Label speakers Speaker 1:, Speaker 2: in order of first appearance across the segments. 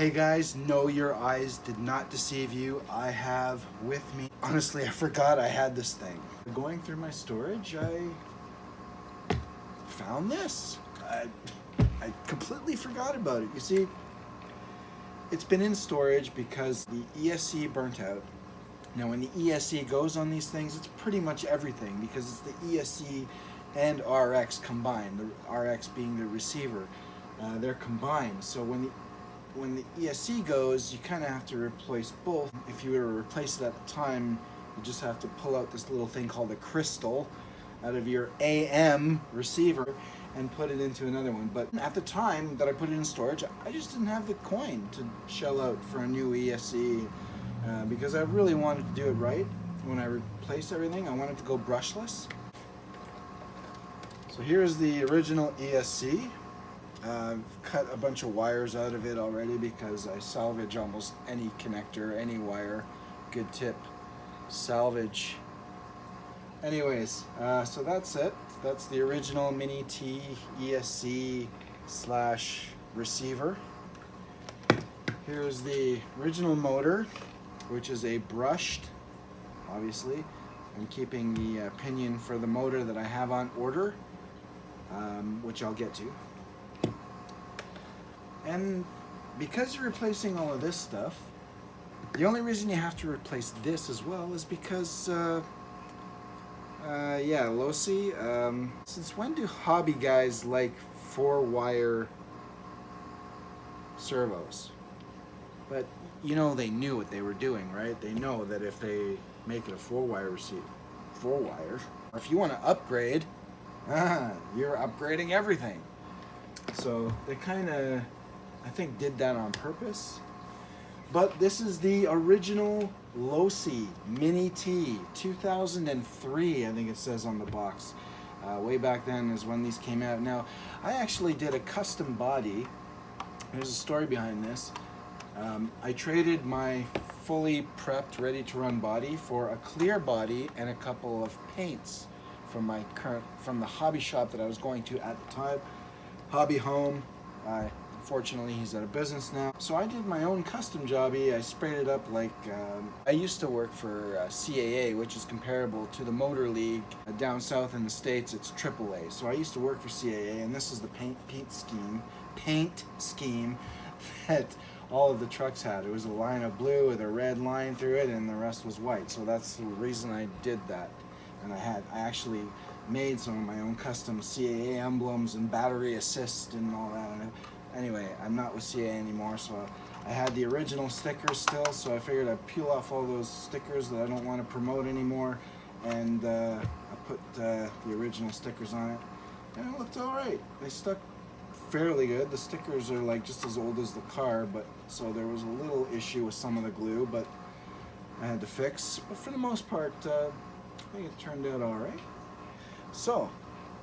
Speaker 1: Hey guys, no, your eyes did not deceive you. I have with me, honestly, I forgot I had this thing. Going through my storage, I found this. I completely forgot about it. You see, it's been in storage because the ESC burnt out. Now when the ESC goes on these things, it's pretty much everything because it's the ESC and RX combined, the RX being the receiver. They're combined. So when the ESC goes, you kind of have to replace both. If you were to replace it at the time, you just have to pull out this little thing called a crystal out of your AM receiver and put it into another one. But at the time that I put it in storage, I just didn't have the coin to shell out for a new ESC because I really wanted to do it right. When I replaced everything, I wanted to go brushless. So here's the original ESC. I've cut a bunch of wires out of it already because I salvage almost any connector, any wire. Good tip, salvage. Anyways, so that's it. That's the original Mini T ESC / receiver. Here's the original motor, which is a brushed, obviously. I'm keeping the pinion for the motor that I have on order, which I'll get to. And because you're replacing all of this stuff, the only reason you have to replace this as well is because, yeah, Losi, since when do hobby guys like 4-wire servos? But, you know, they knew what they were doing, right? They know that if they make it a 4-wire receiver, 4-wire, or if you want to upgrade, you're upgrading everything. So they kind of, I think, did that on purpose. But this is the original Losi Mini T, 2003, I think it says on the box. Way back then is when these came out. Now, I actually did a custom body. There's a story behind this. I traded my fully prepped, ready-to-run body for a clear body and a couple of paints from the hobby shop that I was going to at the time. Hobby Home. Unfortunately, he's out of business now. So I did my own custom jobby. I sprayed it up like, I used to work for CAA, which is comparable to the Motor League. Down south in the States, it's AAA. So I used to work for CAA, and this is the paint scheme that all of the trucks had. It was a line of blue with a red line through it, and the rest was white. So that's the reason I did that. And I actually made some of my own custom CAA emblems and battery assist and all that. Anyway, I'm not with CAA anymore, so I had the original stickers still, so I figured I'd peel off all those stickers that I don't want to promote anymore, and I put the original stickers on it, and it looked alright. They stuck fairly good. The stickers are like just as old as the car, but so there was a little issue with some of the glue, but I had to fix. But for the most part, I think it turned out alright. So,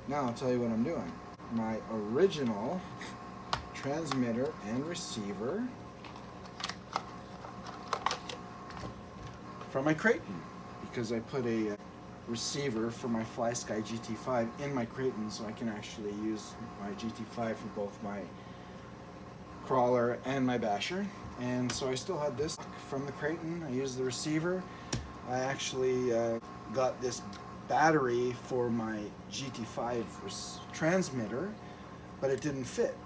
Speaker 1: now I'll tell you what I'm doing. My original transmitter and receiver from my Creighton, because I put a receiver for my FlySky GT5 in my Creighton, so I can actually use my GT5 for both my crawler and my basher. And so I still had this from the Creighton. I used the receiver. I actually got this battery for my GT5 transmitter, but it didn't fit.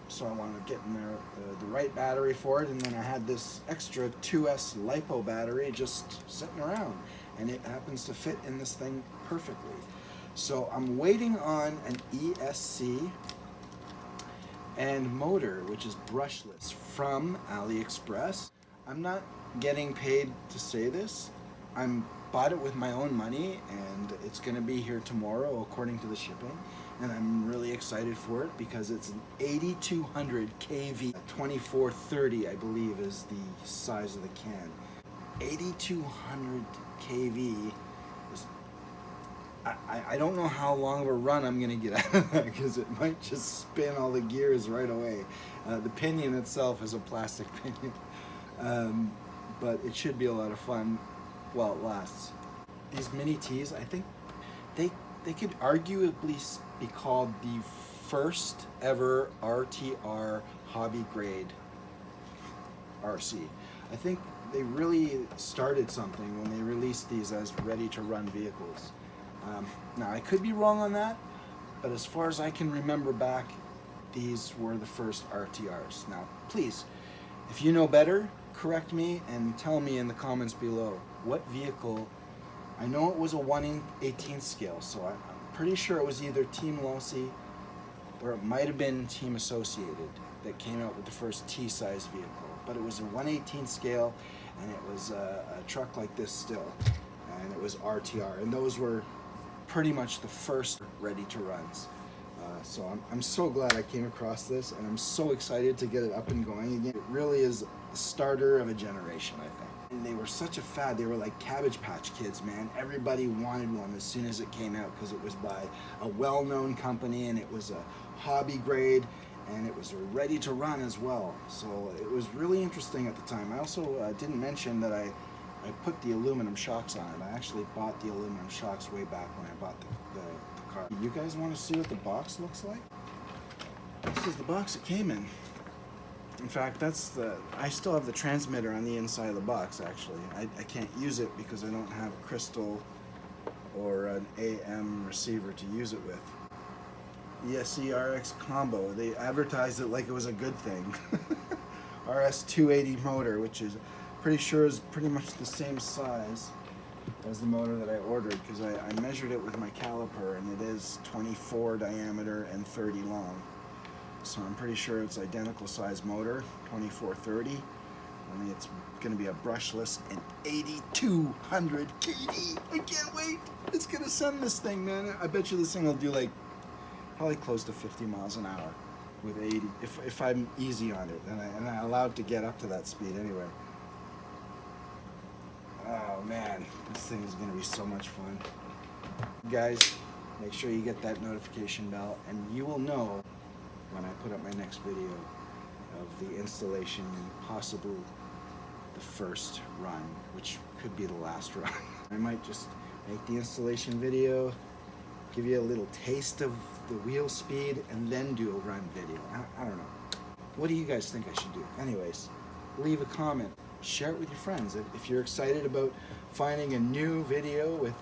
Speaker 1: So I wanted to get in there the right battery for it, and then I had this extra 2S LiPo battery just sitting around, and it happens to fit in this thing perfectly. So I'm waiting on an ESC and motor, which is brushless, from AliExpress. I'm not getting paid to say this. I bought it with my own money, and it's going to be here tomorrow according to the shipping. And I'm really excited for it because it's an 8200 kV, 2430 I believe is the size of the can. 8200 kV is, I don't know how long of a run I'm gonna get out of that because it might just spin all the gears right away. The pinion itself is a plastic pinion, but it should be a lot of fun while it lasts. These Mini Ts, I think they could arguably be called the first ever RTR hobby grade RC. I think they really started something when they released these as ready-to-run vehicles. Now, I could be wrong on that, but as far as I can remember back, these were the first RTRs. Now, please, if you know better, correct me and tell me in the comments below what vehicle. I know it was a 1/18 scale, so I'm pretty sure it was either Team Losi or it might have been Team Associated that came out with the first T-size vehicle. But it was a 1/18 scale, and it was a truck like this still, and it was RTR, and those were pretty much the first ready-to-runs. So I'm so glad I came across this, and I'm so excited to get it up and going again. It really is the starter of a generation, I think. And they were such a fad. They were like Cabbage Patch Kids, man. Everybody wanted one as soon as it came out because it was by a well-known company, and it was a hobby grade, and it was ready to run as well. So it was really interesting at the time. I also didn't mention that I put the aluminum shocks on it. I actually bought the aluminum shocks way back when I bought the car. You guys want to see what the box looks like? This is the box it came in. In fact, I still have the transmitter on the inside of the box, actually. I can't use it because I don't have a crystal or an AM receiver to use it with. ESC RX combo. They advertised it like it was a good thing. RS280 motor, which is pretty sure is pretty much the same size as the motor that I ordered, because I measured it with my caliper, and it is 24 diameter and 30 long. So I'm pretty sure it's identical size motor, 2430. Only it's going to be a brushless and 8200 kV. I can't wait. It's going to send this thing, man. I bet you this thing will do like probably close to 50 miles an hour with 80, if I'm easy on it, and I allowed to get up to that speed anyway. Oh man, this thing is going to be so much fun. Guys, make sure you get that notification bell, and you will know when I put up my next video of the installation and possibly the first run, which could be the last run. I might just make the installation video, give you a little taste of the wheel speed, and then do a run video. I don't know. What do you guys think I should do? Anyways, leave a comment. Share it with your friends. If you're excited about finding a new video with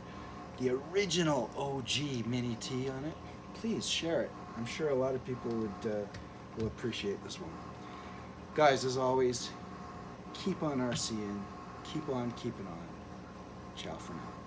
Speaker 1: the original OG Mini T on it, please share it. I'm sure a lot of people will appreciate this one. Guys, as always, keep on RCing, keep on keeping on. Ciao for now.